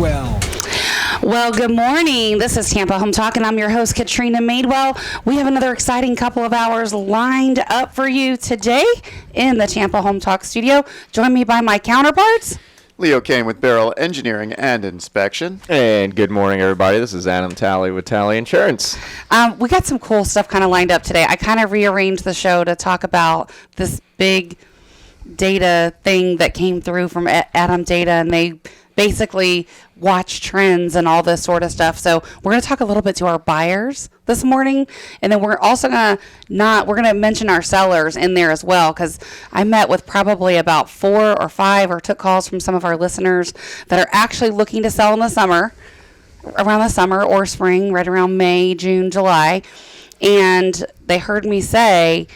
Madewell. Well, good morning. This is Tampa Home Talk, and I'm your host, Katrina Madewell. We have another exciting couple of hours lined up for you today in the Tampa Home Talk studio. Join me by my counterparts. Leo Kane with Beryl Engineering and Inspection. And good morning, everybody. This is Adam Talley with Talley Insurance. We got some cool stuff kind of lined up today. I kind of rearranged the show to talk about this big data thing that came through from Adam Data, and they basically watch trends and all this sort of stuff. So we're going to talk a little bit to our buyers this morning, and then we're also going to mention our sellers in there as well, because I met with probably about 4 or 5 or took calls from some of our listeners that are actually looking to sell in the summer, around the summer or spring, right around May, June, July, and they heard me say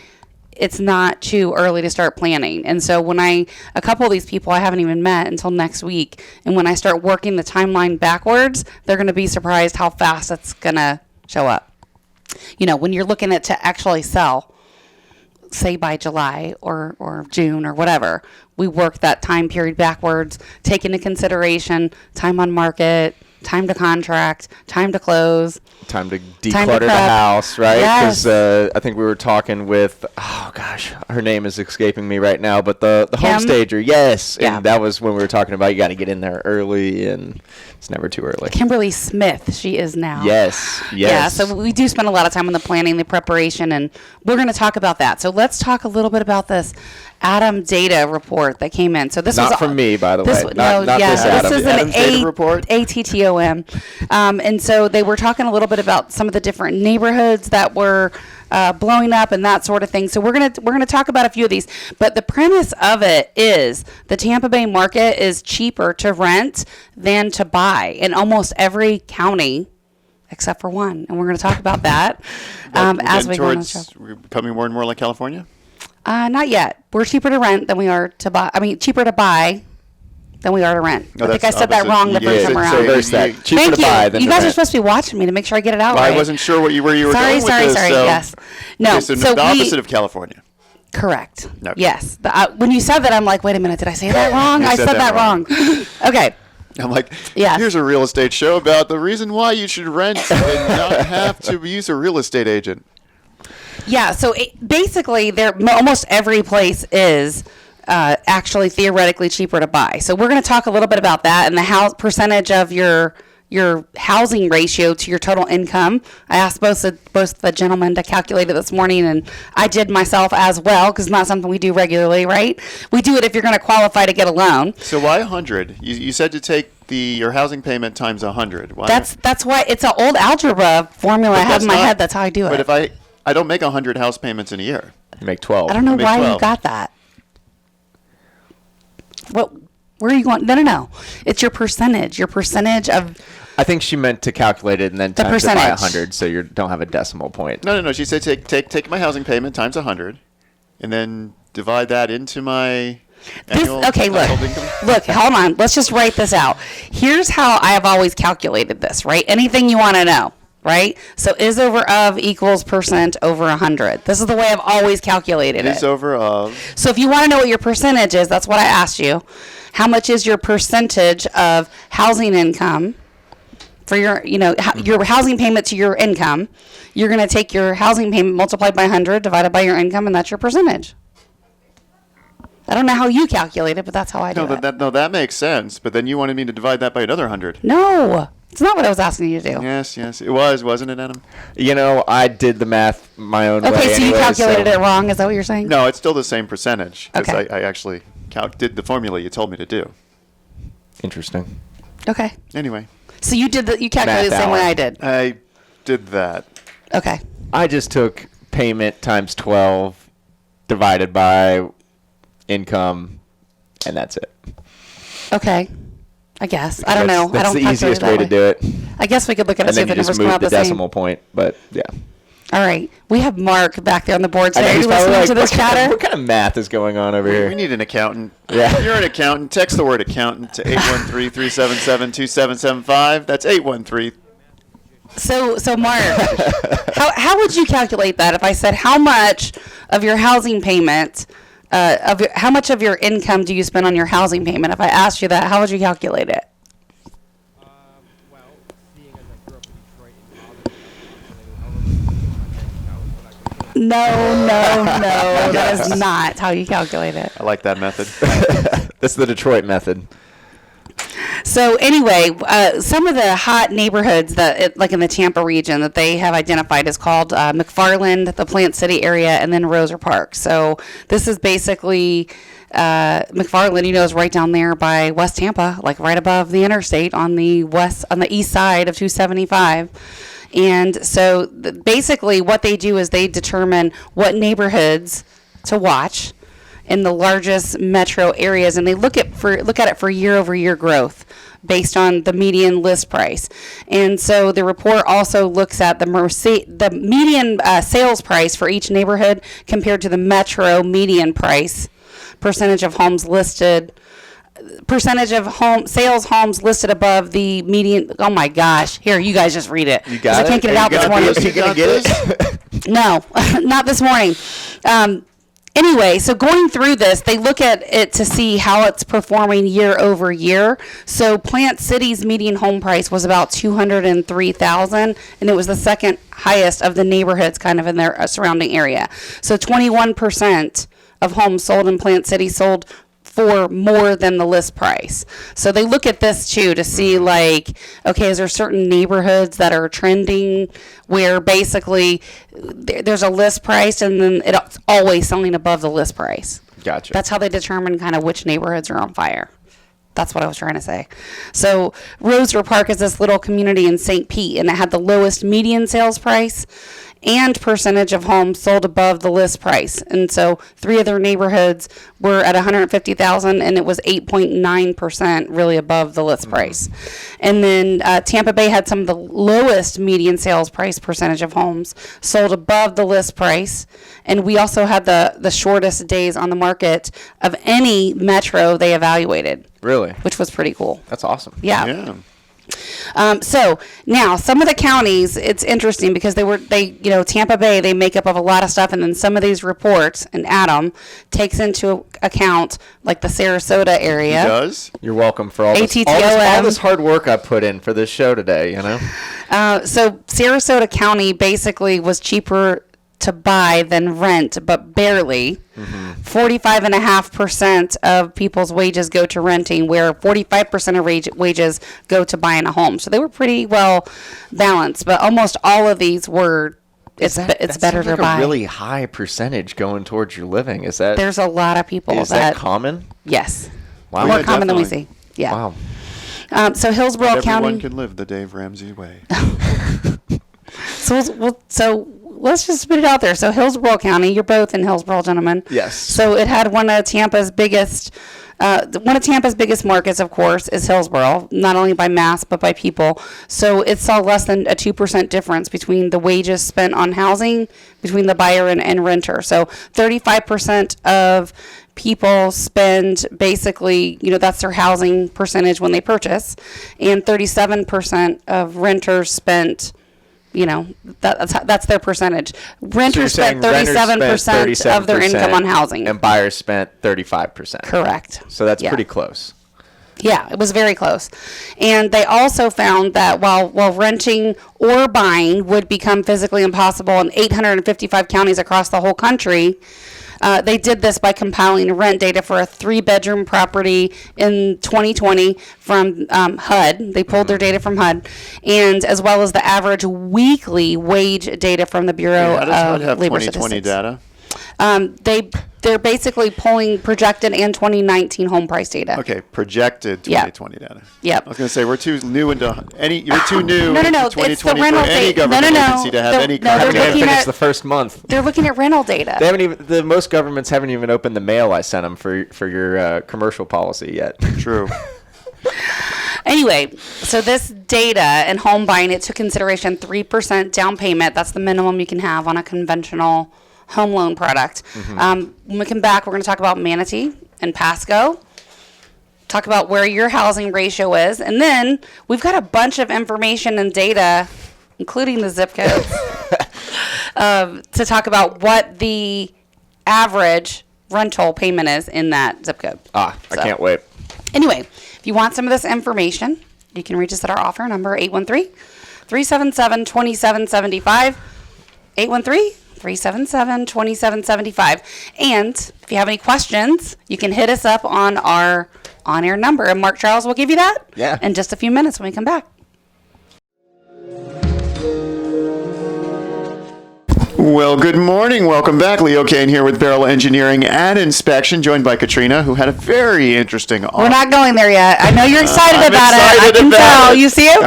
it's not too early to start planning. And so a couple of these people I haven't even met until next week. And when I start working the timeline backwards, they're going to be surprised how fast it's going to show up. You know, when you're looking at to actually sell, say by July or June or whatever, we work that time period backwards, take into consideration time on market, time to contract, time to close. Time to declutter the house, right? Because I think we were talking with, her name is escaping me right now, but the home stager, yes. Yeah. And that was when we were talking about you got to get in there early, and it's never too early. Kimberly Smith, she is now. Yes. Yeah, so we do spend a lot of time on the planning, the preparation, and we're going to talk about that. So let's talk a little bit about this Adam Data report that came in. So this not was from me, by the way. This is Adam's data report. ATTOM. And so they were talking a little bit about some of the different neighborhoods that were blowing up and that sort of thing. So we're gonna talk about a few of these. But the premise of it is the Tampa Bay market is cheaper to rent than to buy in almost every county except for one. And we're going to talk about that as we go on the show. We're becoming more and more like California? Not yet. We're cheaper to rent than we are to buy. I mean, cheaper to buy than we are to rent. No, I think I said that wrong the first time around. So there's that. Cheaper Thank to buy than you. You to guys are rent. supposed to be watching me to make sure I get it out right. I wasn't sure where you were going with this. Sorry. Yes. No. Okay, so the opposite of California. Correct. Okay. Yes. When you said that, I'm like, wait a minute. Did I say that wrong? I said that wrong. Okay. I'm like, yes. Here's a real estate show about the reason why you should rent and not have to use a real estate agent. Yeah, so basically, almost every place is actually theoretically cheaper to buy. So we're going to talk a little bit about that and the percentage of your housing ratio to your total income. I asked both the gentlemen to calculate it this morning, and I did myself as well, because it's not something we do regularly, right? We do it if you're going to qualify to get a loan. So why 100? You said to take your housing payment times 100. Why? That's why it's an old algebra formula I have in my head. That's how I do it. But if I don't make 100 house payments in a year. You make 12. I don't know why 12. you got that. Where are you going? No. It's your percentage. Your percentage of... I think she meant to calculate it and then times it by 100, so you don't have a decimal point. No. She said take my housing payment times 100, and then divide that into my annual household income. Look, hold on. Let's just write this out. Here's how I have always calculated this, right? Anything you want to know, right? So is over of equals percent over 100. This is the way I've always calculated it. Is over of. So if you want to know what your percentage is, that's what I asked you. How much is your percentage of housing income for your housing payment to your income? You're going to take your housing payment multiplied by 100 divided by your income, and that's your percentage. I don't know how you calculate it, but that's how I do it. That makes sense. But then you wanted me to divide that by another 100. No, it's not what I was asking you to do. Yes, it was, wasn't it, Adam? I did the math my own way. Okay, so you calculated it wrong. Is that what you're saying? No, it's still the same percentage. Okay. I actually did the formula you told me to do. Interesting. Okay. Anyway. So you calculated the same way I did. I did that. Okay. I just took payment times 12 divided by income, and that's it. Okay. I guess. I don't know. That's I don't the easiest way to do it. I guess we could look at it and see if the numbers come out the same. And then you just move the decimal point, but yeah. All right. We have Mark back there on the board today. Are you listening to this chatter? What kind of math is going on over here? We need an accountant. Yeah. You're an accountant. Text the word accountant to 813-377-2775. That's 813. So Mark, how would you calculate that if I said how much of your housing payment, how much of your income do you spend on your housing payment? If I asked you that, how would you calculate it? That is not how you calculate it. I like that method. That's the Detroit method. So anyway, some of the hot neighborhoods like in the Tampa region that they have identified is called McFarland, the Plant City area, and then Roser Park. So this is basically McFarland, is right down there by West Tampa, like right above the interstate on the east side of 275. And so basically what they do is they determine what neighborhoods to watch in the largest metro areas, and they look at it for year-over-year growth based on the median list price. And so the report also looks at the median sales price for each neighborhood compared to the metro median price, percentage of homes listed listed above the median. Oh my gosh! Here, you guys just read it. You got it. I can't get it out this morning. You gonna get it? No, not this morning. Anyway, so going through this, they look at it to see how it's performing year over year. So Plant City's median home price was about $203,000, and it was the second highest of the neighborhoods kind of in their surrounding area. So 21% of homes sold in Plant City sold for more than the list price. So they look at this too to see like, okay, is there certain neighborhoods that are trending where basically there's a list price and then it's always selling above the list price. Gotcha. That's how they determine kind of which neighborhoods are on fire. That's what I was trying to say. So Roser Park is this little community in St. Pete, and it had the lowest median sales price and percentage of homes sold above the list price. And so 3 of their neighborhoods were at $150,000, and it was 8.9% really above the list price. And then Tampa Bay had some of the lowest median sales price percentage of homes sold above the list price. And we also had the shortest days on the market of any metro they evaluated. Really? Which was pretty cool. That's awesome. Yeah. So now some of the counties, it's interesting because Tampa Bay, they make up of a lot of stuff. And then some of these reports, and Adam takes into account like the Sarasota area. He does? You're welcome for all this hard work I put in for this show today, So Sarasota County basically was cheaper to buy than rent, but barely. 45.5% of people's wages go to renting, where 45% of wages go to buying a home. So they were pretty well balanced, but almost all of these were. It's better to buy. A really high percentage going towards your living. Is that? There's a lot of people. Is that common? Yes. Wow. More common than we see. Yeah. Wow. So Hillsborough County. Everyone can live the Dave Ramsey way. So let's just put it out there. So Hillsborough County, you're both in Hillsborough, gentlemen. Yes. So it had one of Tampa's biggest markets, of course, is Hillsborough, not only by mass, but by people. So it saw less than a 2% difference between the wages spent on housing between the buyer and renter. So 35% of people spend basically, that's their housing percentage when they purchase, and 37% of renters spent, that's their percentage. Renters spent 37% of their income on housing. And buyers spent 35%. Correct. So that's pretty close. Yeah, it was very close. And they also found that while renting or buying would become physically impossible in 855 counties across the whole country, they did this by compiling rent data for a 3-bedroom property in 2020 from HUD. They pulled their data from HUD, and as well as the average weekly wage data from the Bureau how does HUD of have Labor 2020 Statistics. Data? They're basically pulling projected and 2019 home price data. Okay, projected 2020 data. Yep. I was going to say we're too new into you're too new no, into it's 2020 the rental for any data. government agency to have any haven't even finished the first month. They're looking at rental data. They haven't even. Most governments haven't even opened the mail I sent them for your commercial policy yet. True. Anyway, so this data and home buying, it took consideration 3% down payment. That's the minimum you can have on a conventional home loan product. When we come back, we're going to talk about Manatee and Pasco, talk about where your housing ratio is, and then we've got a bunch of information and data, including the zip codes, to talk about what the average rental payment is in that zip code. I can't wait. Anyway, if you want some of this information, you can reach us at our offer number, 813-377-2775, 813 377-2775. And if you have any questions, you can hit us up on our on-air number. And Mark Charles will give you that in just a few minutes when we come back. Well, good morning. Welcome back. Leo Kane here with Beryl Engineering and Inspection, joined by Katrina, who had a very interesting offer. We're not going there yet. I know you're excited about it. I can tell. You see him?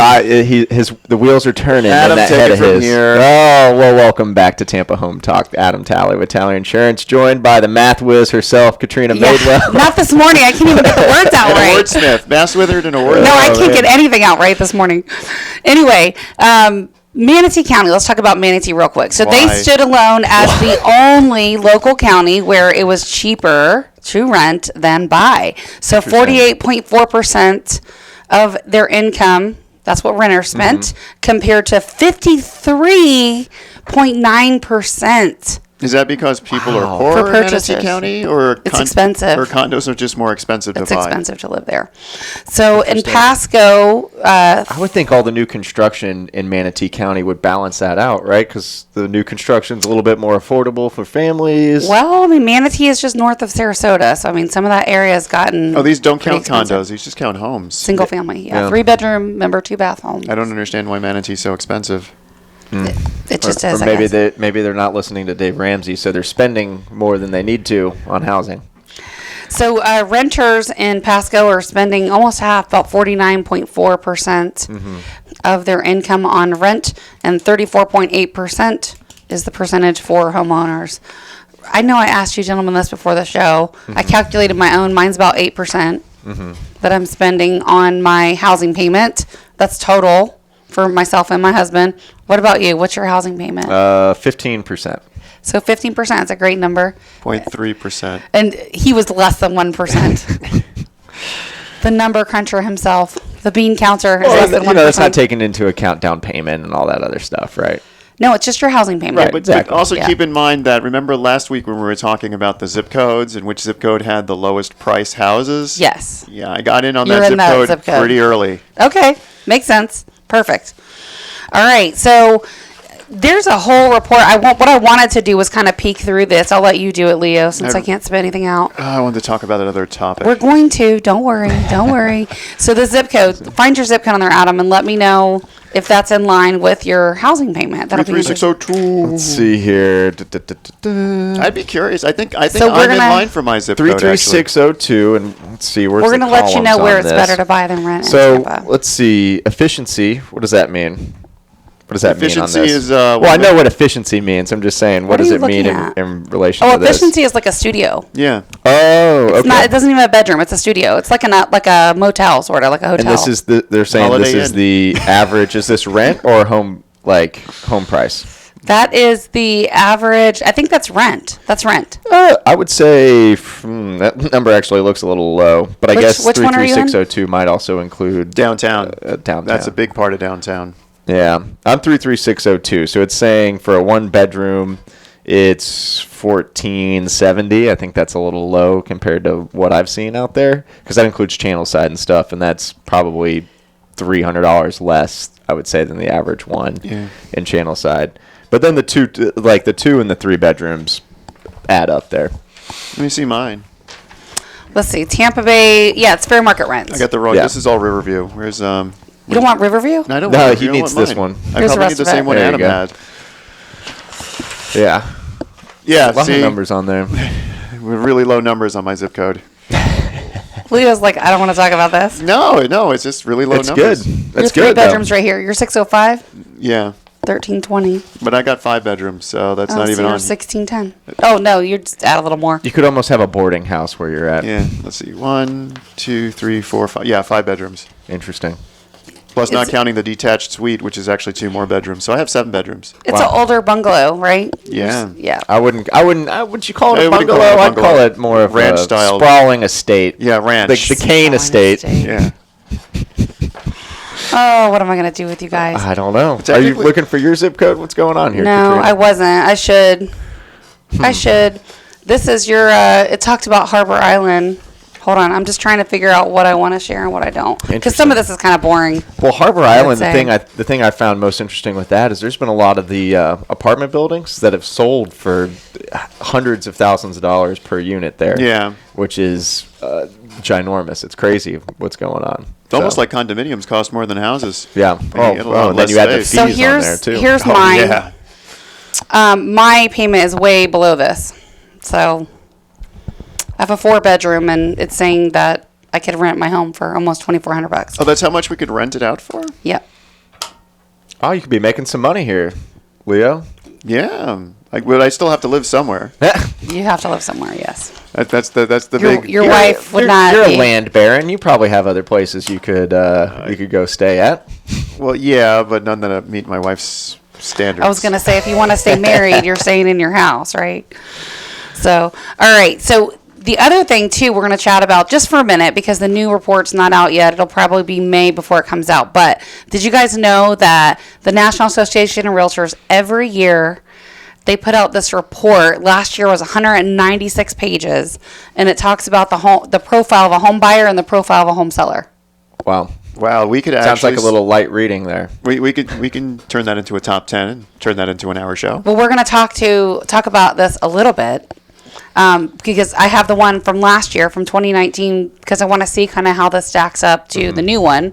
The wheels are turning. Adam, that take head it of from his. here. Oh, well, welcome back to Tampa Home Talk. Adam Talley with Talley Insurance, joined by the math whiz herself, Katrina Madewell. Not this morning. I can't even get the words out right. A wordsmith. Bass Withered and a wordsmith. No, I can't get anything out right this morning. Anyway, Manatee County. Let's talk about Manatee real quick. So they stood alone as the only local county where it was cheaper to rent than buy. So 48.4% of their income, that's what renters spent, compared to 53.9%. Is that because people are poor in Manatee County, or it's expensive, or condos are just more expensive to buy? It's expensive to live there. So in Pasco, I would think all the new construction in Manatee County would balance that out, right? Because the new construction's a little bit more affordable for families. Well, I mean, Manatee is just north of Sarasota, so I mean, some of that area has gotten. Oh, these don't count condos; these just count homes. Single family, 3-bedroom, 2-bath homes. I don't understand why Manatee's so expensive. It just is. Or maybe they're not listening to Dave Ramsey, so they're spending more than they need to on housing. So renters in Pasco are spending almost half, about 49.4% of their income on rent, and 34.8% is the percentage for homeowners. I know I asked you gentlemen this before the show. I calculated my own. Mine's about 8% that I'm spending on my housing payment. That's total for myself and my husband. What about you? What's your housing payment? 15%. So 15% is a great number. 0.3%. And he was less than 1%. The number cruncher himself, the bean counter, is less than 1%. That's not taking into account down payment and all that other stuff, right? No, it's just your housing payment. Right, but also keep in mind that, remember last week when we were talking about the zip codes and which zip code had the lowest price houses? Yes. Yeah, I got in on that zip code pretty early. Okay, makes sense. Perfect. All right, so there's a whole report. What I wanted to do was kind of peek through this. I'll let you do it, Leo, since I can't spit anything out. I wanted to talk about another topic. We're going to. Don't worry. Don't worry. So the zip code. Find your zip code on there, Adam, and let me know if that's in line with your housing payment. 33602. Let's see here. I'd be curious. I think I'm in line for my zip code, 33602, and let's see. We're going to let you know where it's better to buy than rent. So let's see. Efficiency. What does that mean? What does that mean on this? Efficiency is... well, I know what efficiency means. I'm just saying, what does it mean in relation to this? Efficiency is like a studio. Yeah. Oh, okay. It doesn't even have a bedroom. It's a studio. It's like a motel, sort of, like a hotel. And this is they're saying Holiday this is the average. Is this rent or home price? That is the average. I think that's rent. That's rent. I would say that number actually looks a little low, but I guess 33602 might also include downtown. Downtown. That's a big part of downtown. Yeah, I'm 33602. So it's saying for a 1-bedroom, it's $1,470. I think that's a little low compared to what I've seen out there, because that includes channel side and stuff, and that's probably $300 less, I would say, than the average one in channel side. But then the 2 and the 3 bedrooms add up there. Let me see mine. Let's see, Tampa Bay. Yeah, it's fair market rents. I got the wrong. Yeah. This is all Riverview. Where's You don't want Riverview? No, I don't. No, he needs this one. I probably need the same one Adam had. Yeah. Yeah. A lot of numbers on there. With really low numbers on my zip code. Leo's like, I don't want to talk about this. No, it's just really low numbers. It's good. That's good. Your 3 bedrooms right here. You're 605. Yeah. 1320. But I got 5 bedrooms, so that's not even on. 1610. Oh no, you're just add a little more. You could almost have a boarding house where you're at. Yeah. Let's see. 1, 2, 3, 4, 5. Yeah, 5 bedrooms. Interesting. Plus, not counting the detached suite, which is actually 2 more bedrooms. So I have 7 bedrooms. It's an older bungalow, right? Yeah. Yeah. Would you call it a bungalow? I'd call it more of ranch a style, sprawling estate. Yeah, ranch. The Kane estate. Yeah. Oh, what am I going to do with you guys? I don't know. Are you looking for your zip code? What's going on here? No, Katrina? I wasn't. I should. I should. This is your, it talked about Harbor Island. Hold on, I'm just trying to figure out what I want to share and what I don't. Because some of this is kind of boring. Well, Harbor Island, the thing I found most interesting with that is there's been a lot of the apartment buildings that have sold for hundreds of thousands of dollars per unit there. Yeah. Which is ginormous. It's crazy what's going on. It's almost like condominiums cost more than houses. Yeah. And then you add the fees on there, too. Here's mine. Yeah. My payment is way below this. So I have a 4-bedroom, and it's saying that I could rent my home for almost $2,400. Oh, that's how much we could rent it out for? Yep. Oh, you could be making some money here, Leo. Yeah. But I still have to live somewhere. You have to live somewhere, yes. That's the big. Your wife would not. You're a land baron. You probably have other places you could go stay at. Well, yeah, but none that meet my wife's standards. I was going to say, if you want to stay married, you're staying in your house, right? So, all right. So the other thing, too, we're going to chat about just for a minute because the new report's not out yet. It'll probably be May before it comes out. But did you guys know that the National Association of Realtors, every year, they put out this report. Last year was 196 pages, and it talks about the profile of a home buyer and the profile of a home seller. Wow. Wow, we could Sounds like a little light reading there. We can turn that into a top 10 and turn that into an hour show. Well, we're going to talk about this a little bit. Because I have the one from last year, from 2019, because I want to see kind of how this stacks up to the new one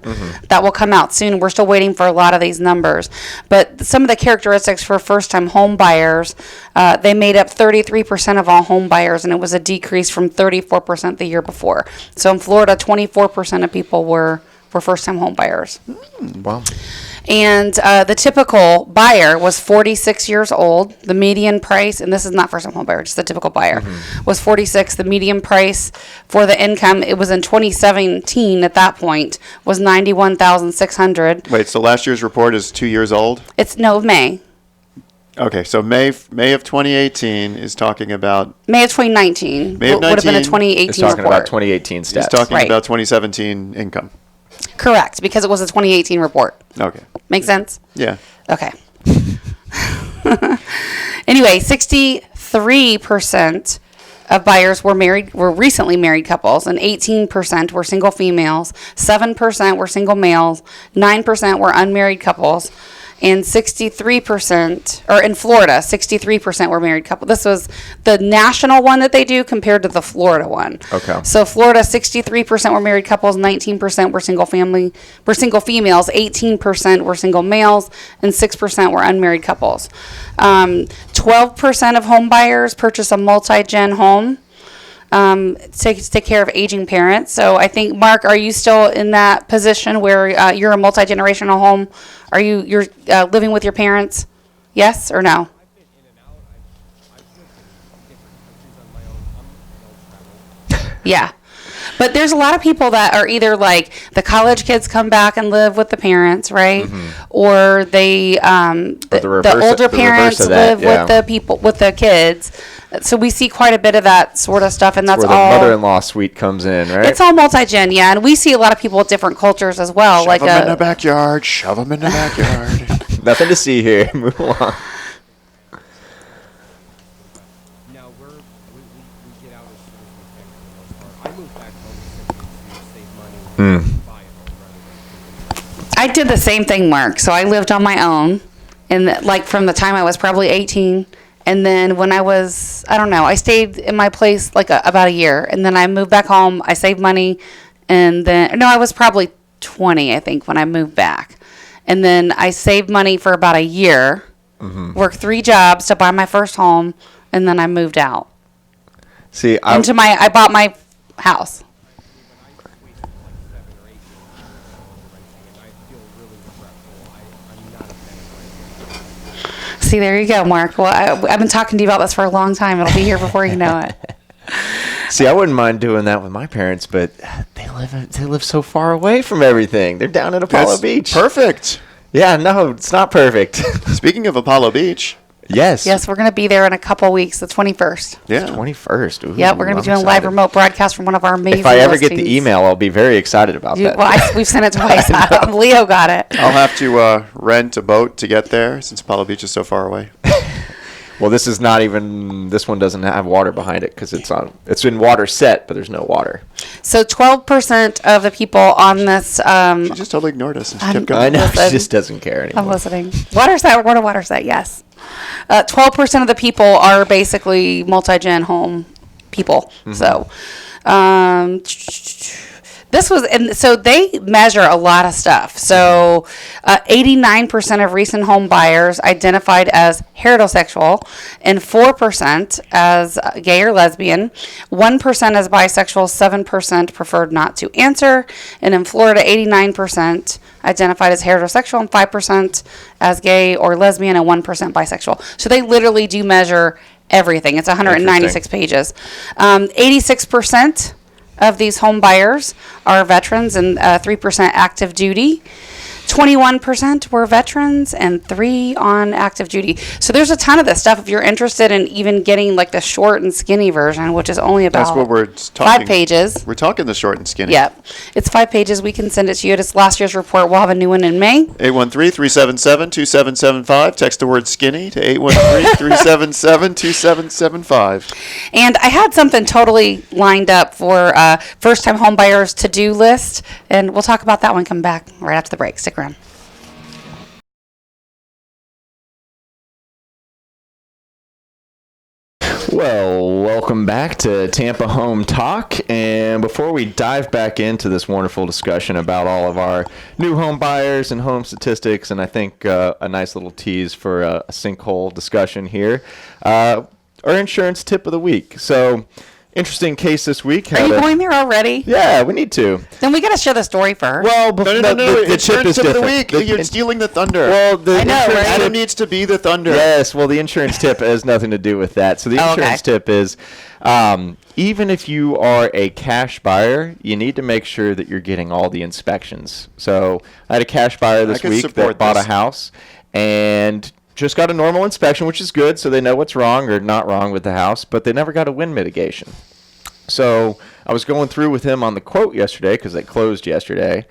that will come out soon. We're still waiting for a lot of these numbers. But some of the characteristics for first-time home buyers, they made up 33% of all home buyers, and it was a decrease from 34% the year before. So in Florida, 24% of people were first-time home buyers. Wow. And the typical buyer was 46 years old. The median price, and this is not first-time home buyer, just the typical buyer, was 46. The median price for the income, it was in 2017 at that point, was $91,600. Wait, so last year's report is 2 years old? It's May. Okay, so May of 2018 is talking about... May of 2019. May of 19 would have been a 2018 It's talking report. about 2018 stats. It's talking about 2017 income. Correct, because it was a 2018 report. Okay. Make sense? Yeah. Okay. Anyway, 63% of buyers were recently married couples, and 18% were single females, 7% were single males, 9% were unmarried couples, and 63%, or in Florida, 63% were married couples. This was the national one that they do compared to the Florida one. Okay. So Florida, 63% were married couples, 19% were single females, 18% were single males, and 6% were unmarried couples. 12% of home buyers purchase a multi-gen home to take care of aging parents. So I think, Mark, are you still in that position where you're a multi-generational home? Are you're living with your parents? Yes or no? I've been in and out. I've lived in different countries on my own. Yeah. But there's a lot of people that are either like the college kids come back and live with the parents, right? Or they the older parents live with the people with the kids. So we see quite a bit of that sort of stuff, and that's where all. The mother-in-law suite comes in, right? It's all multi-gen, yeah, and we see a lot of people with different cultures as well. Shove them in the backyard. Shove them in the backyard. Nothing to see here. Move along. Now we get out as soon as we can for the most part. I moved back home simply to save money and buy a home rather than. I did the same thing, Mark. So I lived on my own, and like from the time I was probably 18. And then when I was, I don't know, I stayed in my place like about a year. And then I moved back home. I saved money. And then, no, I was probably 20, I think, when I moved back. And then I saved money for about a year, worked 3 jobs to buy my first home. And then I moved out. See, I bought my house. See, there you go, Mark. Well, I've been talking to you about this for a long time. It'll be here before you know it. See, I wouldn't mind doing that with my parents, but they live so far away from everything. They're down at Apollo Beach. Perfect. Yeah, no, it's not perfect. Speaking of Apollo Beach. Yes. Yes, we're going to be there in a couple weeks, the 21st. Yeah. 21st. Ooh, Yeah, we're going to be doing a live remote broadcast from one of our amazing If I ever get listings. the email, I'll be very excited about that. Well, we've sent it twice. Leo got it. I'll have to rent a boat to get there since Apollo Beach is so far away. Well, this is not even. This one doesn't have water behind it because it's in water set, but there's no water. So 12% of the people on this. She just totally ignored us and just kept going. I know. She just doesn't care anymore. I'm listening. Water set. We're going to water set. Yes. 12% of the people are basically multi-gen home people. So, this was, and so they measure a lot of stuff. So, 89% of recent home buyers identified as heterosexual, and 4% as gay or lesbian, 1% as bisexual, 7% preferred not to answer, and in Florida, 89% identified as heterosexual, and 5% as gay or lesbian, and 1% bisexual. So they literally do measure everything. It's 196 pages. 86% of these home buyers are veterans and 3% active duty. 21% were veterans and 3 on active duty. So there's a ton of this stuff if you're interested in even getting like the short and skinny version, which is only about That's what we're talking. 5 pages. We're talking the short and skinny. Yep. It's 5 pages. We can send it to you. It's last year's report. We'll have a new one in May. 813-377-2775. Text the word skinny to 813-377-2775. And I had something totally lined up for first-time home buyers to-do list, and we'll talk about that one come back right after the break. Stick around. Well, welcome back to Tampa Home Talk. And before we dive back into this wonderful discussion about all of our new home buyers and home statistics, and I think a nice little tease for a sinkhole discussion here, our insurance tip of the week. So, interesting case this week. Are you going there already? Yeah, we need to. Then we got to share the story first. Well, No. the tip is tip of the different. week. You're stealing the thunder. Well, the I know, insurance right? Adam needs to be the thunder. Yes, well, the insurance tip has nothing to do with that. So the insurance tip is, even if you are a cash buyer, you need to make sure that you're getting all the inspections. So I had a cash buyer this week that bought a house and just got a normal inspection, which is good, so they know what's wrong or not wrong with the house, but they never got a wind mitigation. So I was going through with him on the quote yesterday because they closed yesterday,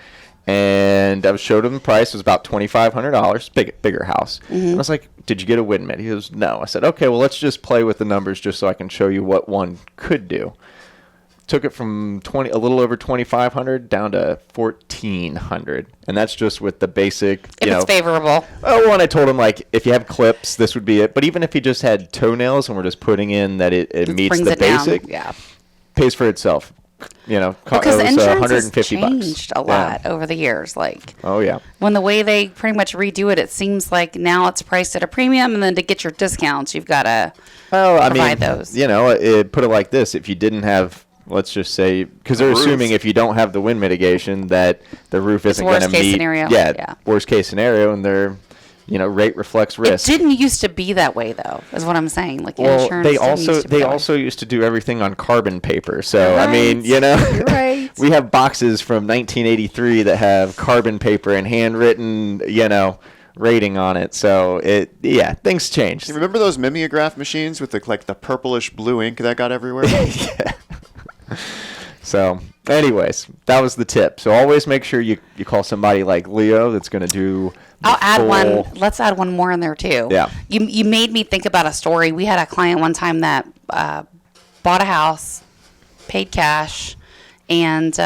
and I showed him the price. It was about $2,500, bigger house. And I was like, did you get a wind mit? He goes, no. I said, okay, well, let's just play with the numbers just so I can show you what one could do. Took it from a little over $2,500 down to $1,400, and that's just with the basic. If it's favorable. Oh, and I told him like if you have clips, this would be it. But even if he just had toenails, and we're just putting in that it meets the basic, pays for itself. Because the insurance has $150 changed a lot over the years. Like, oh yeah, when the way they pretty much redo it, it seems like now it's priced at a premium, and then to get your discounts, you've got to provide those. Put it like this: if you didn't have, let's just say, because they're assuming if you don't have the wind mitigation, that the roof isn't going to meet. Scenario. Yeah, worst case scenario, and they're. Rate reflects risk. It didn't used to be that way, though, is what I'm saying. Like, insurance they also used to do everything on carbon paper. So, right. You're right. We have boxes from 1983 that have carbon paper and handwritten, rating on it. So, things changed. You remember those mimeograph machines with the purplish blue ink that got everywhere? Yeah. So, anyways, that was the tip. So always make sure you call somebody like Leo that's going to do. I'll add one. Let's add one more in there too. Yeah. You made me think about a story. We had a client one time that bought a house, paid cash, and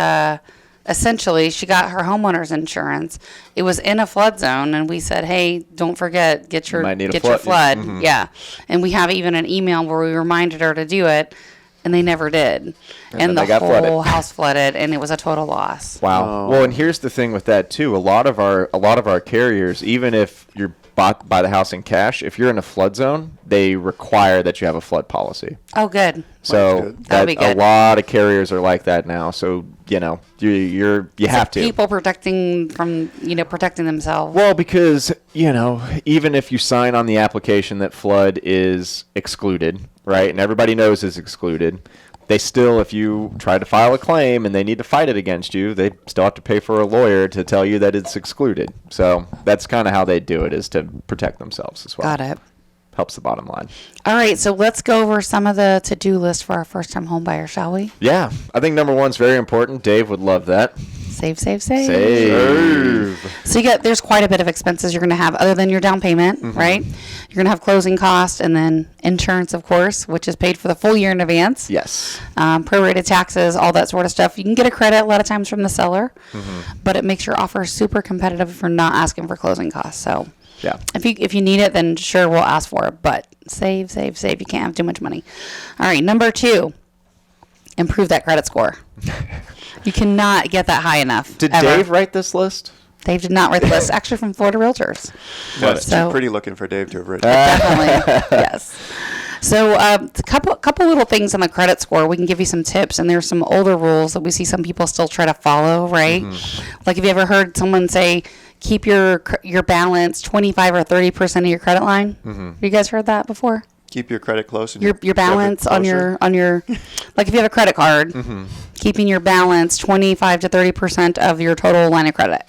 essentially she got her homeowner's insurance. It was in a flood zone, and we said, "Hey, don't forget get your flood." Mm-hmm. Yeah, and we have even an email where we reminded her to do it. And they never did. And the whole house flooded, and it was a total loss. Wow. Oh. Well, and here's the thing with that too. A lot of our carriers, even if you're bought by the house in cash, if you're in a flood zone, they require that you have a flood policy. Oh, good. So a lot of carriers are like that now. So you have to. People protecting themselves. Well, because even if you sign on the application that flood is excluded, right, and everybody knows it's excluded, they still, if you try to file a claim and they need to fight it against you, they still have to pay for a lawyer to tell you that it's excluded. So that's kind of how they do it, is to protect themselves as well. Got it. Helps the bottom line. All right, so let's go over some of the to-do list for our first-time home buyer, shall we? Yeah, I think number 1 is very important. Dave would love that. Save. Save. So there's quite a bit of expenses you're going to have other than your down payment, right? You're going to have closing costs and then insurance, of course, which is paid for the full year in advance. Yes. Prorated taxes, all that sort of stuff. You can get a credit a lot of times from the seller, but it makes your offer super competitive if you're not asking for closing costs. So Yeah. if you need it, then sure, we'll ask for it. But save. You can't have too much money. All right, number 2, improve that credit score. You cannot get that high enough. Did ever. Dave write this list? Dave did not write the list, actually from Florida Realtors. That's So- too pretty looking for Dave to have written. Definitely, yes. So a couple little things on the credit score. We can give you some tips, and there's some older rules that we see some people still try to follow, right? Like, have you ever heard someone say, keep your balance 25 or 30% of your credit line? Have you guys heard that before? Keep your credit close. And Your balance on your like if you have a credit card, keeping your balance 25 to 30% of your total line of credit.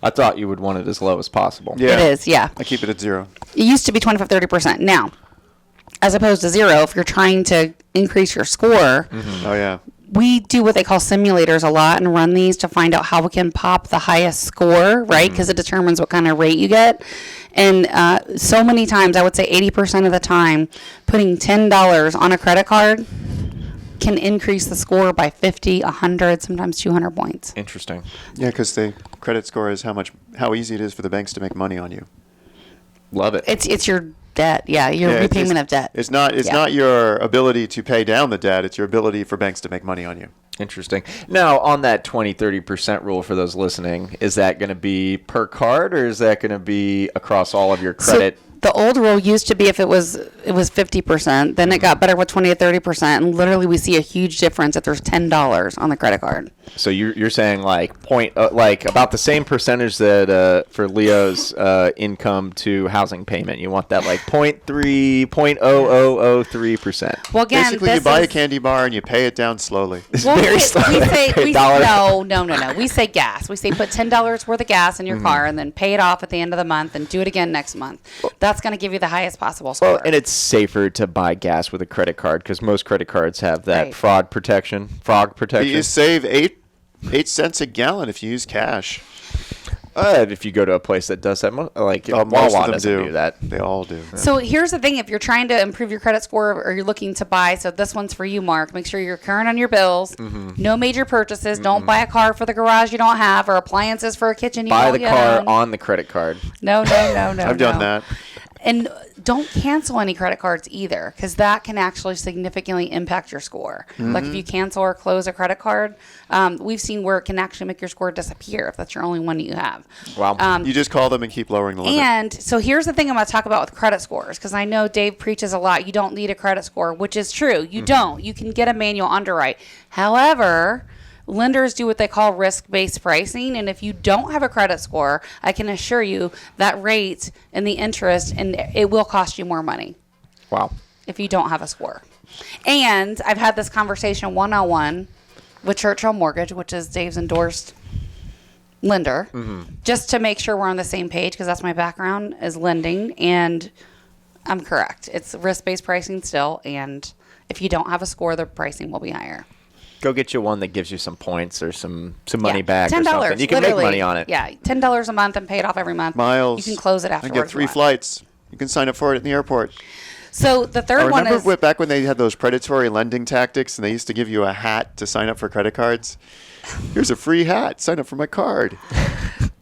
I thought you would want it as low as possible. Yeah. It is, yeah. I keep it at 0. It used to be 25, 30%. Now, as opposed to 0, if you're trying to increase your score, Oh yeah. we do what they call simulators a lot and run these to find out how we can pop the highest score, right? Because it determines what kind of rate you get. And so many times, I would say 80% of the time, putting $10 on a credit card can increase the score by 50, 100, sometimes 200 points. Interesting. Yeah, because the credit score is how easy it is for the banks to make money on you. Love it. It's your debt, your Yeah, repayment of debt. It's not your ability to pay down the debt. It's your ability for banks to make money on you. Interesting. Now, on that 20-30% rule for those listening, is that going to be per card or is that going to be across all of your credit? So the old rule used to be if it was 50%, then it got better with 20 to 30%, and literally we see a huge difference if there's $10 on the credit card. So you're saying like like about the same percentage that for Leo's income to housing payment. You want that like 0.0003%. Well, again, Basically, you buy a candy bar and you pay it down slowly. Well, very we slow. say Pay $1. no. We say gas. We say put $10 worth of gas in your car and then pay it off at the end of the month and do it again next month. That's going to give you the highest possible score. Well, and it's safer to buy gas with a credit card because most credit cards have that Right. frog protection. You save 8 cents a gallon if you use cash. If you go to a place that does that, like Most Wawa of them doesn't do that. They all do. So here's the thing. If you're trying to improve your credit score or you're looking to buy, so this one's for you, Mark. Make sure you're current on your bills. No major purchases. Don't buy a car for the garage you don't have or appliances for a kitchen you Buy don't the yet car own. on the credit card. No. I've done that. And don't cancel any credit cards either, because that can actually significantly impact your score. Like if you cancel or close a credit card, we've seen where it can actually make your score disappear if that's your only one you have. Wow. You just call them and keep lowering the limit. And so here's the thing I'm going to talk about with credit scores, because I know Dave preaches a lot. You don't need a credit score, which is true. You don't. You can get a manual underwrite. However, lenders do what they call risk-based pricing, and if you don't have a credit score, I can assure you that rate and the interest, and it will cost you more money Wow. if you don't have a score. And I've had this conversation one-on-one with Churchill Mortgage, which is Dave's endorsed lender, just to make sure we're on the same page, because that's my background is lending, and I'm correct. It's risk-based pricing still, and if you don't have a score, the pricing will be higher. Go get you one that gives you some points or some money Yeah, back or $10, something. You can make literally. money on it. Yeah, $10 a month and pay it off every month. Miles. You can close it I afterwards. get 3 if you want. flights. You can sign up for it at the airport. So the I third one remember is back when they had those predatory lending tactics and they used to give you a hat to sign up for credit cards. Here's a free hat. Sign up for my card.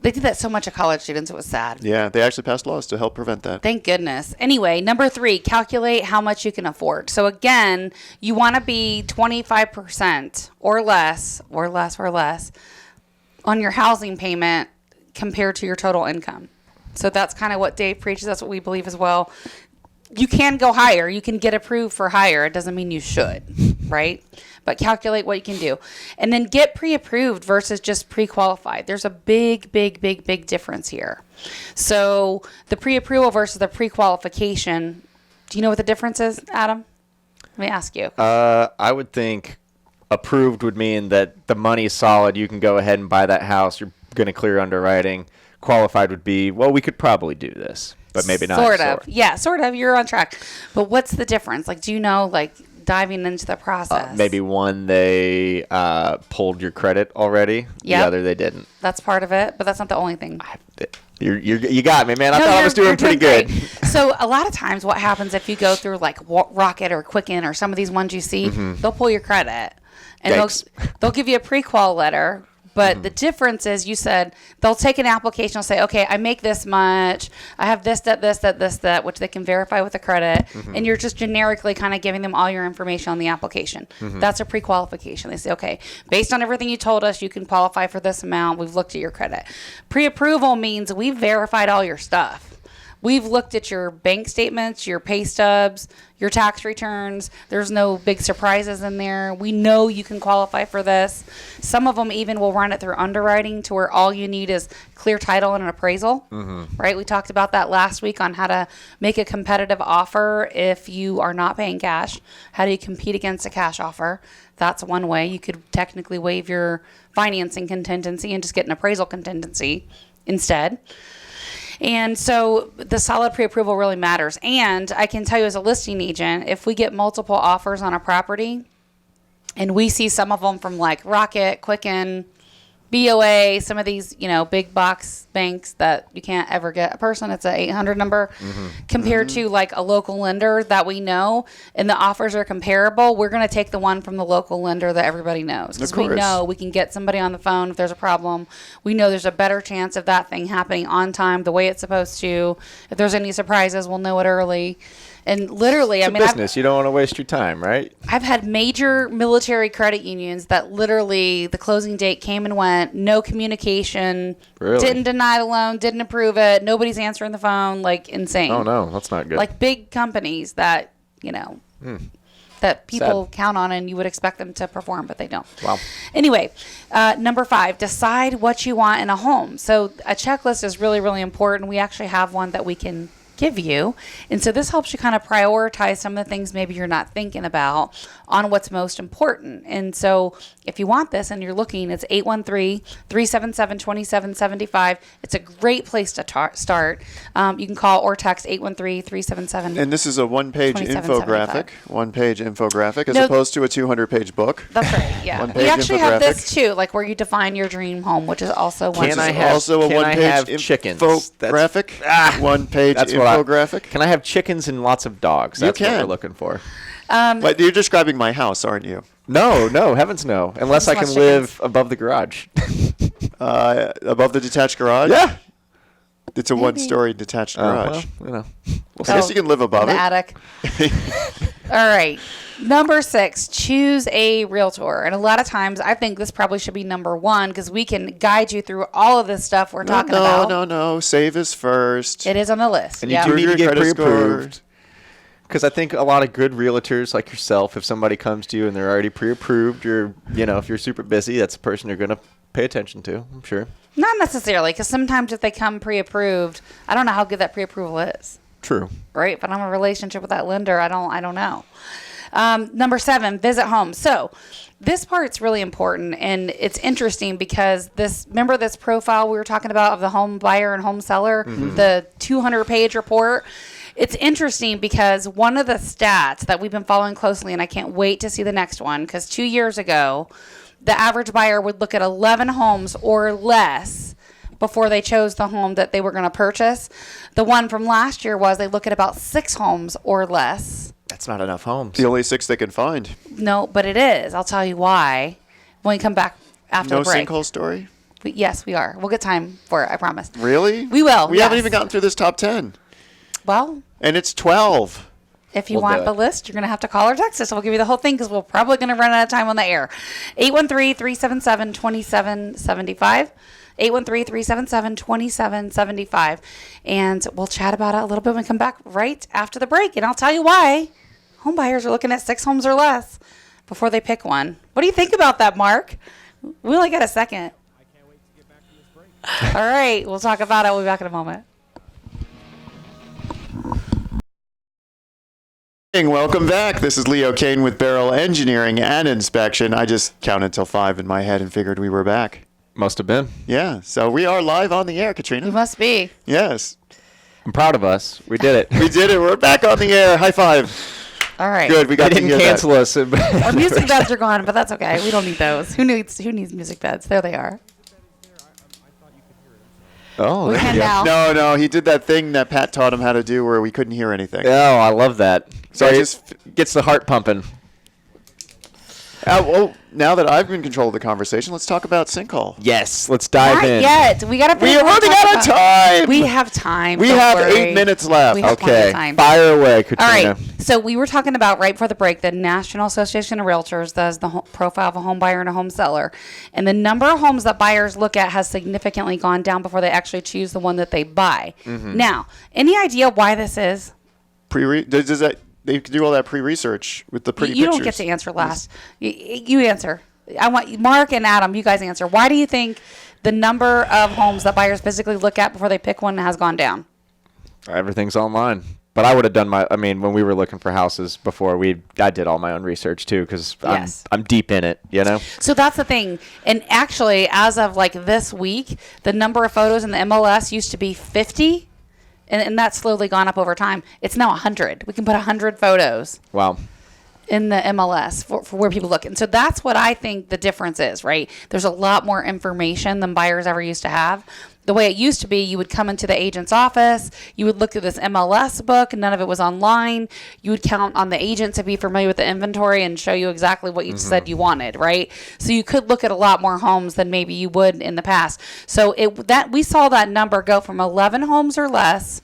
they did that so much of college students. It was sad. Yeah, they actually passed laws to help prevent that. Thank goodness. Anyway, number 3, calculate how much you can afford. So again, you want to be 25% or less on your housing payment compared to your total income. So that's kind of what Dave preaches. That's what we believe as well. You can go higher. You can get approved for higher. It doesn't mean you should, right? But calculate what you can do. And then get pre-approved versus just pre-qualified. There's a big difference here. So the pre-approval versus the pre-qualification, do you know what the difference is, Adam? Let me ask you. I would think approved would mean that the money is solid. You can go ahead and buy that house. You're going to clear underwriting. Qualified would be, well, we could probably do this, but maybe not. Sort of. Yeah, sort of. You're on track. But what's the difference? Like, do you know, like, diving into the process. Maybe one, they pulled your credit already. Yep. The other, they didn't. That's part of it, but that's not the only thing. You got me, man. I No, thought I was doing you're pretty good. great. So a lot of times what happens if you go through like Rocket or Quicken or some of these ones you see, they'll pull your credit. And they'll give you a pre-qual letter. But the difference is, you said they'll take an application, they'll say, okay, I make this much, I have this, that, which they can verify with the credit, and you're just generically kind of giving them all your information on the application. That's a pre-qualification. They say, okay, based on everything you told us, you can qualify for this amount. We've looked at your credit. Pre-approval means we've verified all your stuff. We've looked at your bank statements, your pay stubs, your tax returns. There's no big surprises in there. We know you can qualify for this. Some of them even will run it through underwriting to where all you need is clear title and an appraisal, right? We talked about that last week on how to make a competitive offer if you are not paying cash. How do you compete against a cash offer? That's one way. You could technically waive your financing contingency and just get an appraisal contingency instead. And so the solid pre-approval really matters. And I can tell you as a listing agent, if we get multiple offers on a property and we see some of them from like Rocket, Quicken, BOA, some of these, big box banks that you can't ever get a person, it's an 800 number, compared to like a local lender that we know, and the offers are comparable, we're going to take the one from the local lender that everybody knows. Because we know we can get somebody on the phone if there's a problem. We know there's a better chance of that thing happening on time, the way it's supposed to. If there's any surprises, we'll know it early. And literally, it's business. You don't want to waste your time, right? I've had major military credit unions that literally the closing date came and went, no communication, didn't deny the loan, didn't approve it, nobody's answering the phone, like insane. Oh no, that's not good. Like big companies that, that people count on and you would expect them to perform, but they don't. Wow. Anyway, number 5, decide what you want in a home. So a checklist is really, really important. We actually have one that we can give you. And so this helps you kind of prioritize some of the things maybe you're not thinking about on what's most important. And so if you want this and you're looking, it's 813-377-2775. It's a great place to start. You can call or text 813-377. And this is a one-page infographic, as opposed to a 200-page book. That's right, yeah. One-page we actually have this infographic. too, like where you define your dream home, which is also one. Can I have chickens? Infographic? One-page infographic? Can I have chickens and lots of dogs? That's what we're looking for. But you're describing my house, aren't you? No, heavens no. Unless I can live above the garage. Above the detached garage? Yeah. It's a one-story detached garage. Well, I guess you can live above the it. Attic. All right. Number 6, choose a realtor. And a lot of times, I think this probably should be number 1 because we can guide you through all of this stuff we're talking about. No. Save is first. It is on the list. And you do need to get pre-approved. Because I think a lot of good realtors like yourself, if somebody comes to you and they're already pre-approved, if you're super busy, that's the person you're going to pay attention to, I'm sure. Not necessarily, because sometimes if they come pre-approved, I don't know how good that pre-approval is. True. Right? If I don't have a relationship with that lender, I don't know. Number 7, visit homes. So this part's really important, and it's interesting because remember this profile we were talking about of the home buyer and home seller, the 200-page report? It's interesting because one of the stats that we've been following closely, and I can't wait to see the next one, because 2 years ago, the average buyer would look at 11 homes or less before they chose the home that they were going to purchase. The one from last year was they look at about 6 homes or less. That's not enough homes. The only 6 they can find. No, but it is. I'll tell you why when we come back after the break. No sinkhole story? Yes, we are. We'll get time for it, I promise. Really? We will. We haven't even gotten through this top 10. Well. And it's 12. If you want the list, you're going to have to call or text us. We'll give you the whole thing because we're probably going to run out of time on the air. 813-377-2775. 813-377-2775. And we'll chat about it a little bit when we come back right after the break. And I'll tell you why home buyers are looking at 6 homes or less before they pick one. What do you think about that, Mark? We only got a second. I can't wait to get back from this break. All right. We'll talk about it. We'll be back in a moment. Welcome back. This is Leo Kane with Beryl Engineering and Inspection. I just counted till 5 in my head and figured we were back. Must have been. Yeah, so we are live on the air, Katrina. You must be. Yes. I'm proud of us. We did it. We did it. We're back on the air. High five. All right. Good. We got They to didn't hear cancel us. Our music beds are gone, but that's okay. We don't need those. Who needs music beds? There they are. Oh, We there can you go. now. No, he did that thing that Pat taught him how to do where we couldn't hear anything. Oh, I love that. So So I it just- gets the heart pumping. Well, now that I've been in control of the conversation, let's talk about sinkhole. Yes, let's dive Not in. yet. We gotta. We are running out of time. We have time. We don't have worry. 8 minutes left. We have plenty of Okay, time. fire away, All Katrina. right. So we were talking about right before the break, the National Association of Realtors does the profile of a home buyer and a home seller, and the number of homes that buyers look at has significantly gone down before they actually choose the one that they buy. Mm-hmm. Now, any idea why this is? Does that they can do all that pre-research with the pretty You pictures? don't get to answer last. You answer. I want Mark and Adam. You guys answer. Why do you think the number of homes that buyers physically look at before they pick one has gone down? Everything's online. But I would have done when we were looking for houses before, I did all my own research too, because Yes. I'm deep in it, you know? So that's the thing. And actually, as of like this week, the number of photos in the MLS used to be 50, and that's slowly gone up over time. It's now 100. We can put 100 photos Wow. in the MLS for where people look. And so that's what I think the difference is, right? There's a lot more information than buyers ever used to have. The way it used to be, you would come into the agent's office, you would look through this MLS book, none of it was online. You would count on the agent to be familiar with the inventory and show you exactly what you said you wanted, right? So you could look at a lot more homes than maybe you would in the past. So we saw that number go from 11 homes or less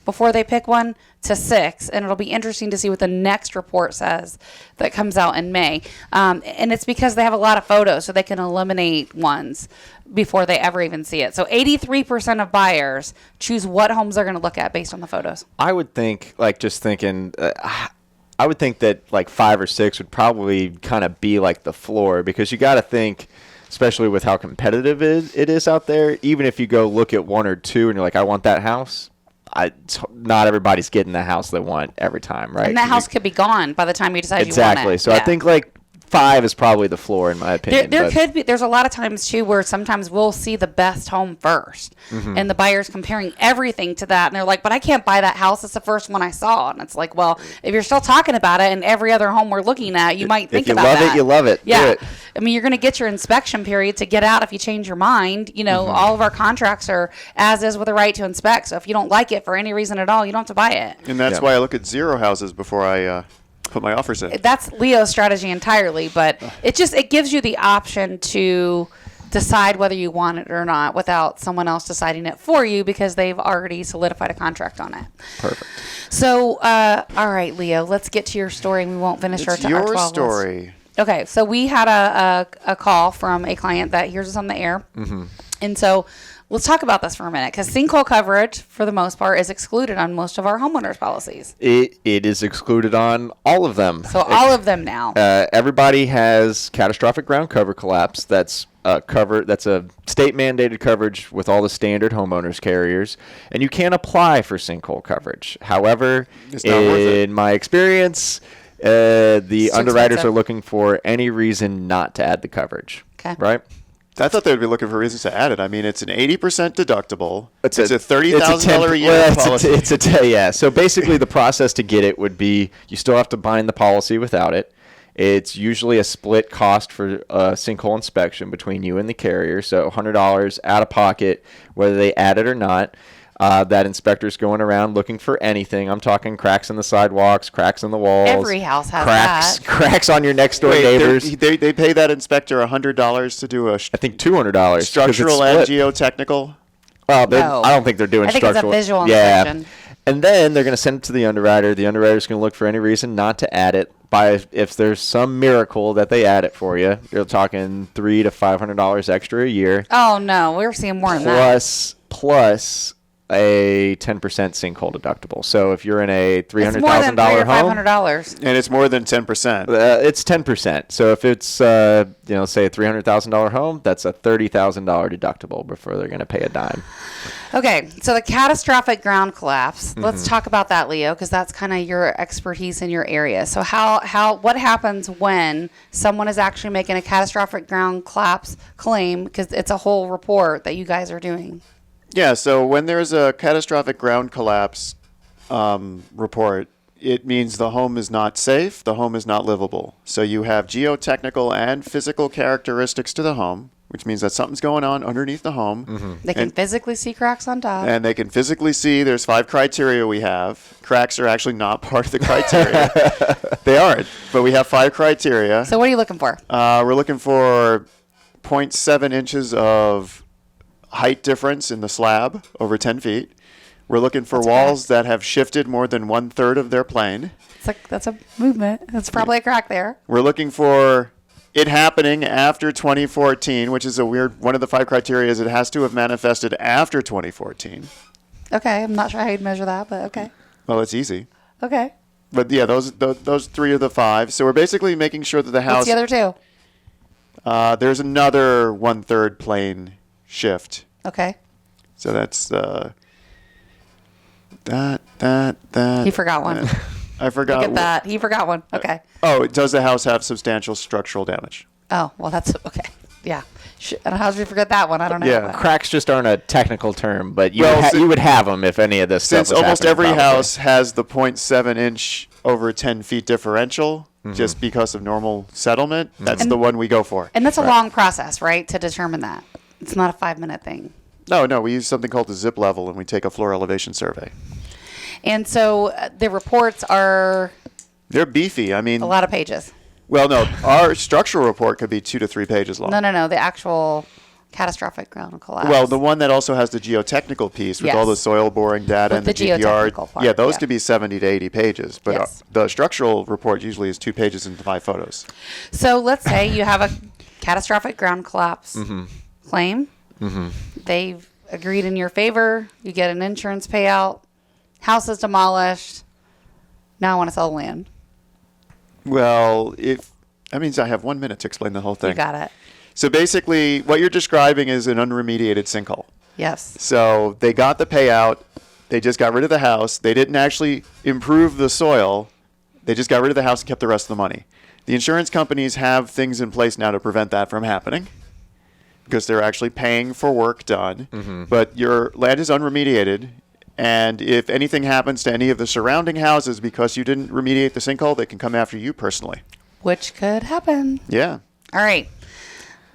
before they pick one to 6, and it'll be interesting to see what the next report says that comes out in May. And it's because they have a lot of photos, so they can eliminate ones before they ever even see it. So 83% of buyers choose what homes they're going to look at based on the photos. I would think, I would think that like 5 or 6 would probably kind of be like the floor, because you got to think, especially with how competitive it is out there, even if you go look at 1 or 2 and you're like, I want that house, not everybody's getting the house they want every time, right? And that house could be gone by the time you decide you want it. Exactly. So I think like 5 is probably the floor in my opinion. There's a lot of times too where sometimes we'll see the best home first, and the buyer's comparing everything to that, and they're like, but I can't buy that house, it's the first one I saw. And it's like, well, if you're still talking about it and every other home we're looking at, you might think about that. If you love it, you love it. Yeah. Do it. I mean, you're going to get your inspection period to get out if you change your mind. You know, all of our contracts are as is with a right to inspect. So if you don't like it for any reason at all, you don't have to buy it. And that's why I look at 0 houses before I put my offers in. That's Leo's strategy entirely, but it gives you the option to decide whether you want it or not without someone else deciding it for you, because they've already solidified a contract on it. Perfect. So, all right, Leo, let's get to your story, and we won't finish It's our your 12 story. Okay, so we had a call from a client that hears us on the air, and so let's talk about this for a minute, because sinkhole coverage, for the most part, is excluded on most of our homeowners policies. It is excluded on all of them. So all of them now. Everybody has catastrophic ground cover collapse. That's That's a state mandated coverage with all the standard homeowners carriers, and you can apply for sinkhole coverage. However, It's not worth it. in my experience, the It's underwriters expensive. are looking for any reason not to add the coverage. Okay. Right? I thought they'd be looking for reasons to add it. I mean, it's an 80% deductible. It's a It's $30,000 a year well, policy. yeah. So basically, the process to get it would be you still have to bind the policy without it. It's usually a split cost for a sinkhole inspection between you and the carrier. So $100 out of pocket, whether they add it or not. That inspector's going around looking for anything. I'm talking cracks in the sidewalks, cracks in the walls. Every house has cracks, that. cracks on your next door Wait, neighbors. they pay that inspector $100 to do a I think $200. 'cause it's structural and split. geotechnical. Well, No. I don't think they're doing I think it's a structural. visual yeah. inspection. And then they're going to send it to the underwriter. The underwriter's going to look for any reason not to add it. If there's some miracle that they add it for you, you're talking $300 to $500 extra a year, Oh no, we're seeing more than that. plus a 10% sinkhole deductible. So if you're in a It's more than $300,000 $300 or home, $500. And it's more than 10%. it's 10%. So if it's say a $300,000 home, that's a $30,000 deductible before they're going to pay a dime. Okay, so the catastrophic ground collapse. Mm-hmm. Let's talk about that, Leo, because that's kind of your expertise in your area. So what happens when someone is actually making a catastrophic ground collapse claim? Because it's a whole report that you guys are doing. Yeah, so when there's a catastrophic ground collapse report, it means the home is not safe, the home is not livable. So you have geotechnical and physical characteristics to the home, which means that something's going on underneath the home. They can physically see cracks on top. And they can physically see there's 5 criteria we have. Cracks are actually not part of the criteria. They aren't, but we have 5 criteria. So what are you looking for? We're looking for 0.7 inches of height difference in the slab over 10 feet. We're looking for walls that have shifted more than 1/3 of their plane. That's a movement. That's probably a crack there. We're looking for it happening after 2014, which is a weird one of the 5 criteria is it has to have manifested after 2014. Okay, I'm not sure how you'd measure that, but okay. Well, it's easy. Okay. But yeah, those 3 are the 5. So we're basically making sure that the house. What's the other 2? There's another 1/3 plane shift. Okay. So that's that. He forgot one. I forgot. Look at that. He forgot one. Okay. Does the house have substantial structural damage? Oh, well, that's okay. Yeah. How did we forget that one? I don't know. Yeah. Cracks just aren't a technical term, but you, Well, you would have them if any of this stuff Since was almost happening, every probably. house has the 0.7 inch over 10 feet differential, just because of normal settlement, that's the one we go for. And that's a long process, right, to determine that. It's not a 5-minute thing. No, we use something called the zip level, and we take a floor elevation survey. And so the reports are They're beefy. I mean, a lot of pages. well, no, our structural report could be 2 to 3 pages long. No. The actual catastrophic ground collapse. Well, the one that also has the geotechnical piece with all the Yes. soil boring data With and the the GPR. geotechnical part, Yeah, those yeah. could be 70 to 80 pages. But Yes. the structural report usually is 2 pages and 5 photos. So let's say you have a catastrophic ground collapse claim. They've agreed in your favor. You get an insurance payout. House is demolished. Now I want to sell the land. Well, that means I have 1 minute to explain the whole thing. You got it. So basically, what you're describing is an unremediated sinkhole. Yes. So they got the payout. They just got rid of the house. They didn't actually improve the soil. They just got rid of the house and kept the rest of the money. The insurance companies have things in place now to prevent that from happening because they're actually paying for work done. But your land is unremediated. And if anything happens to any of the surrounding houses because you didn't remediate the sinkhole, they can come after you personally. Which could happen. Yeah. All right.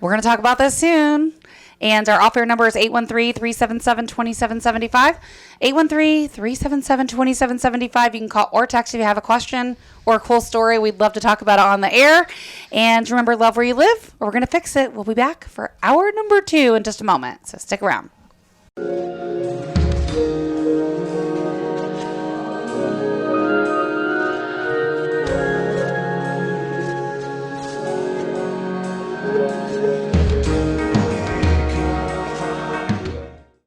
We're going to talk about this soon. And our offer number is 813-377-2775. 813-377-2775. You can call or text if you have a question or a cool story. We'd love to talk about it on the air. And remember, love where you live, or we're going to fix it. We'll be back for hour number 2 in just a moment. So stick around.